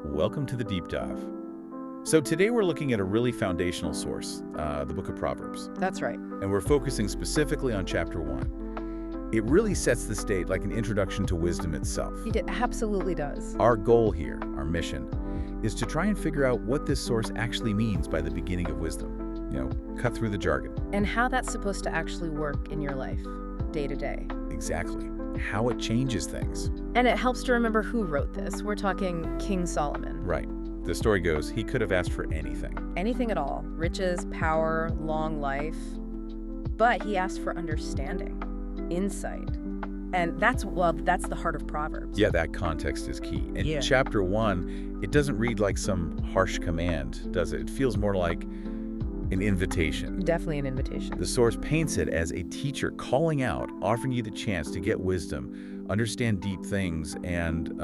Welcome to the Deep Dive. So today we're looking at a really foundational source, the book of Proverbs. That's right. And we're focusing specifically on chapter 1. It really sets the stage like an introduction to wisdom itself. It absolutely does. Our goal here, our mission, is to try and figure out what this source actually means by the beginning of wisdom. Cut through the jargon. And how that's supposed to actually work in your life, day to day. Exactly. How it changes things. And it helps to remember who wrote this. We're talking King Solomon. Right. The story goes, he could have asked for anything. Anything at all. Riches, power, long life. But he asked for understanding, insight. And that's the heart of Proverbs. Yeah, that context is key. In chapter 1, it doesn't read like some harsh command, does it? It feels more like an invitation. Definitely an invitation. The source paints it as a teacher calling out, offering you the chance to get wisdom, understand deep things, and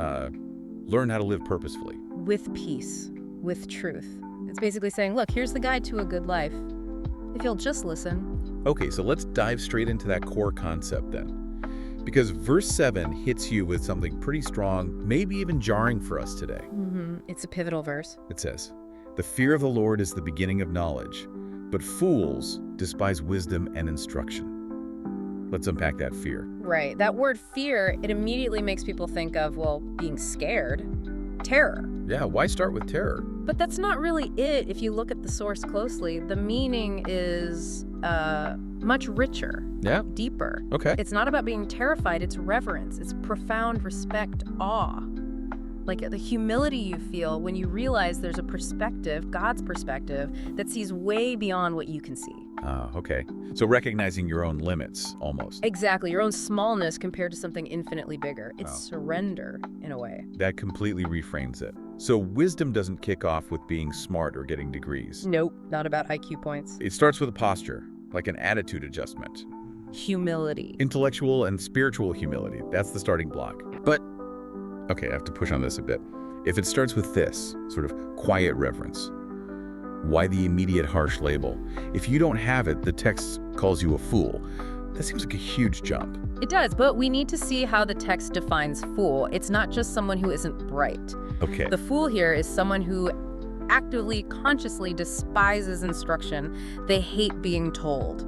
learn how to live purposefully. With peace, with truth. It's basically saying, look, here's the guide to a good life. If you'll just listen. Okay, so let's dive straight into that core concept then. Because verse 7 hits you with something pretty strong, maybe even jarring for us today. It's a pivotal verse. It says, "The fear of the Lord is the beginning of knowledge, but fools despise wisdom and instruction." Let's unpack that fear. Right. That word fear, it immediately makes people think of, well, being scared, terror. Yeah, why start with terror? But that's not really it if you look at the source closely. The meaning is much richer, deeper. Okay. It's not about being terrified, it's reverence. It's profound respect, awe. Like the humility you feel when you realize there's a perspective, God's perspective, that sees way beyond what you can see. Okay. So recognizing your own limits, almost. Exactly. Your own smallness compared to something infinitely bigger. It's surrender, in a way. That completely reframes it. So wisdom doesn't kick off with being smart or getting degrees. Nope, not about IQ points. It starts with a posture, like an attitude adjustment. Humility. Intellectual and spiritual humility. That's the starting block. But, okay, I have to push on this a bit. If it starts with this, sort of quiet reverence, why the immediate harsh label? If you don't have it, the text calls you a fool. That seems like a huge jump. It does, but we need to see how the text defines fool. It's not just someone who isn't bright. Okay. The fool here is someone who actively, consciously despises instruction. They hate being told.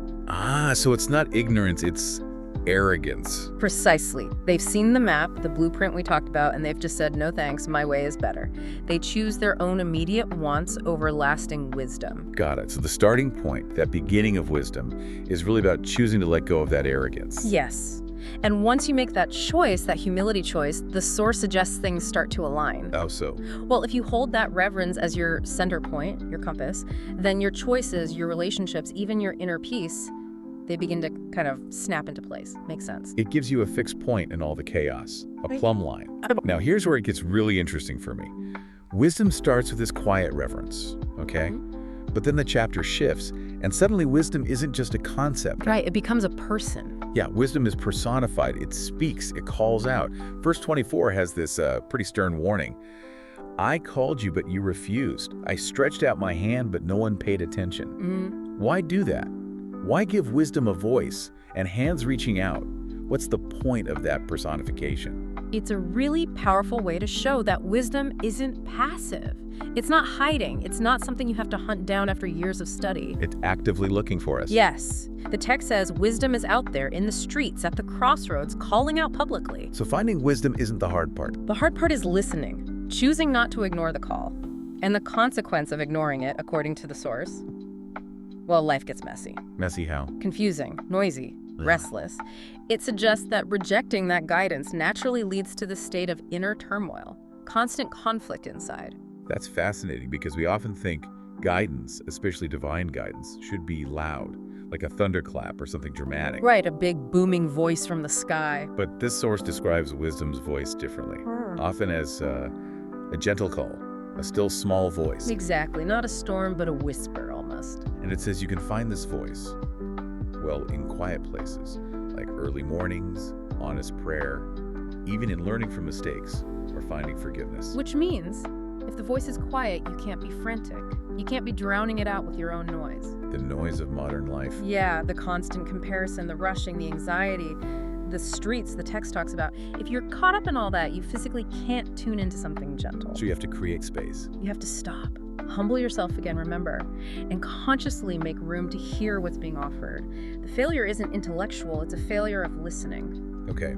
So it's not ignorance, it's arrogance. Precisely. They've seen the map, the blueprint we talked about, and they've just said, no thanks, my way is better. They choose their own immediate wants over lasting wisdom. Got it. So the starting point, that beginning of wisdom, is really about choosing to let go of that arrogance. Yes. And once you make that choice, that humility choice, the source suggests things start to align. How so? Well, if you hold that reverence as your center point, your compass, then your choices, your relationships, even your inner peace, they begin to kind of snap into place. Makes sense. It gives you a fixed point in all the chaos, a plumb line. Now, here's where it gets really interesting for me. Wisdom starts with this quiet reverence, okay? But then the chapter shifts, and suddenly wisdom isn't just a concept. Right, it becomes a person. Yeah, wisdom is personified. It speaks, it calls out. Verse 24 has this pretty stern warning. "I called you, but you refused. I stretched out my hand, but no one paid attention." Why do that? Why give wisdom a voice and hands reaching out? What's the point of that personification? It's a really powerful way to show that wisdom isn't passive. It's not hiding. It's not something you have to hunt down after years of study. It's actively looking for us. Yes. The text says wisdom is out there in the streets, at the crossroads, calling out publicly. So finding wisdom isn't the hard part. The hard part is listening, choosing not to ignore the call. And the consequence of ignoring it, according to the source, well, life gets messy. Messy how? Confusing, noisy, restless. It suggests that rejecting that guidance naturally leads to the state of inner turmoil, constant conflict inside. That's fascinating because we often think guidance, especially divine guidance, should be loud, like a thunderclap or something dramatic. Right, a big booming voice from the sky. But this source describes wisdom's voice differently, often as a gentle call, a still small voice. Exactly, not a storm, but a whisper almost. And it says you can find this voice, well, in quiet places, like early mornings, honest prayer, even in learning from mistakes or finding forgiveness. Which means, if the voice is quiet, you can't be frantic. You can't be drowning it out with your own noise. The noise of modern life. Yeah, the constant comparison, the rushing, the anxiety. the streets, the text talks about, if you're caught up in all that, you physically can't tune into something gentle. So you have to create space. You have to stop, humble yourself again, remember, and consciously make room to hear what's being offered. The failure isn't intellectual, it's a failure of listening. Okay,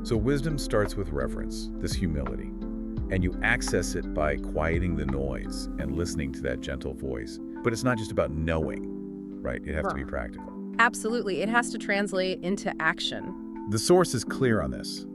so wisdom starts with reverence, this humility, and you access it by quieting the noise and listening to that gentle voice. But it's not just about knowing, right? It has to be practical. Absolutely, it has to translate into action. The source is clear on this.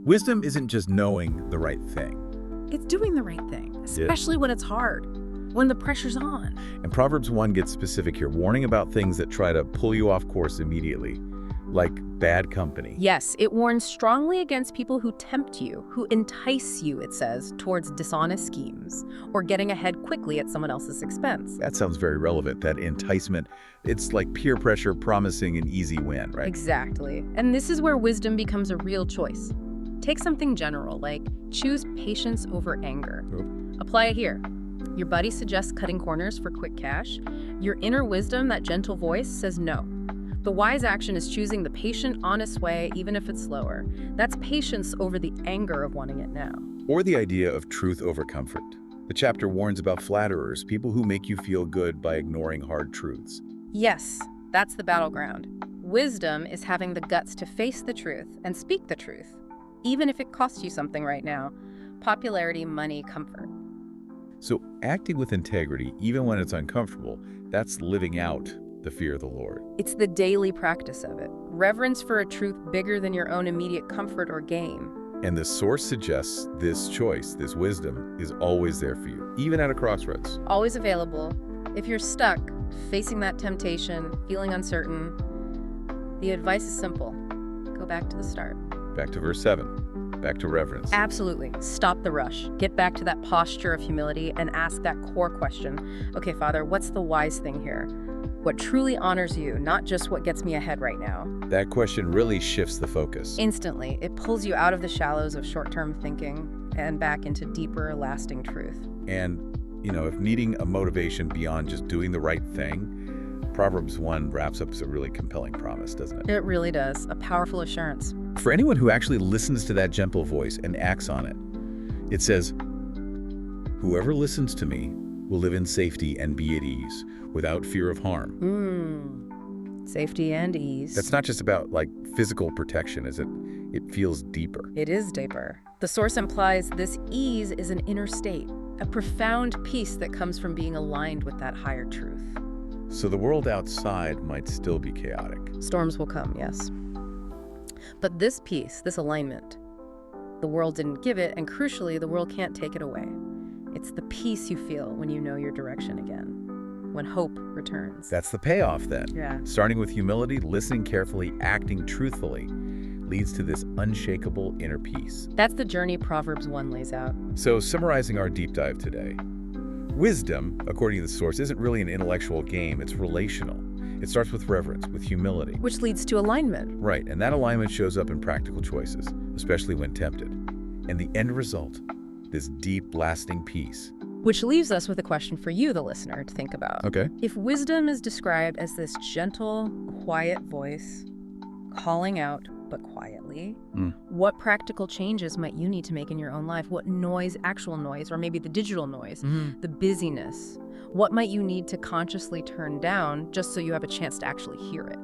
Wisdom isn't just knowing the right thing. It's doing the right thing, especially when it's hard, when the pressure's on. And Proverbs 1 gets specific here, warning about things that try to pull you off course immediately, like bad company. Yes, it warns strongly against people who tempt you, who entice you, it says, towards dishonest schemes, or getting ahead quickly at someone else's expense. That sounds very relevant, that enticement. It's like peer pressure promising an easy win, right? Exactly. And this is where wisdom becomes a real choice. Take something general, like choose patience over anger. Apply it here. Your buddy suggests cutting corners for quick cash. Your inner wisdom, that gentle voice, says no. The wise action is choosing the patient, honest way, even if it's slower. That's patience over the anger of wanting it now. Or the idea of truth over comfort. The chapter warns about flatterers, people who make you feel good by ignoring hard truths. Yes, that's the battleground. Wisdom is having the guts to face the truth and speak the truth, even if it costs you something right now. Popularity, money, comfort. So acting with integrity, even when it's uncomfortable, that's living out the fear of the Lord. It's the daily practice of it. Reverence for a truth bigger than your own immediate comfort or gain. And the source suggests this choice, this wisdom, is always there for you, even at a crossroads. Always available. If you're stuck, facing that temptation, feeling uncertain, the advice is simple. Go back to the start. Back to verse 7. Back to reverence. Absolutely. Stop the rush. Get back to that posture of humility and ask that core question. Okay, Father, what's the wise thing here? What truly honors you, not just what gets me ahead right now. That question really shifts the focus. Instantly, it pulls you out of the shallows of short-term thinking and back into deeper, lasting truth. And, if needing a motivation beyond just doing the right thing, Proverbs 1 wraps up as a really compelling promise, doesn't it? It really does. A powerful assurance. For anyone who actually listens to that gentle voice and acts on it, it says, "Whoever listens to me will live in safety and be at ease, without fear of harm." Safety and ease. That's not just about, physical protection, is it? It feels deeper. It is deeper. The source implies this ease is an inner state, a profound peace that comes from being aligned with that higher truth. So the world outside might still be chaotic. Storms will come, yes. But this peace, this alignment, the world didn't give it, and crucially, the world can't take it away. It's the peace you feel when you know your direction again, when hope returns. That's the payoff then. Yeah. Starting with humility, listening carefully, acting truthfully, leads to this unshakable inner peace. That's the journey Proverbs 1 lays out. So summarizing our deep dive today, wisdom, according to the source, isn't really an intellectual game, it's relational. It starts with reverence, with humility. Which leads to alignment. Right, and that alignment shows up in practical choices, especially when tempted. And the end result, this deep, lasting peace. Which leaves us with a question for you, the listener, to think about. Okay. If wisdom is described as this gentle, quiet voice, calling out but quietly, what practical changes might you need to make in your own life? What noise, actual noise, or maybe the digital noise, the busyness, what might you need to consciously turn down just so you have a chance to actually hear it?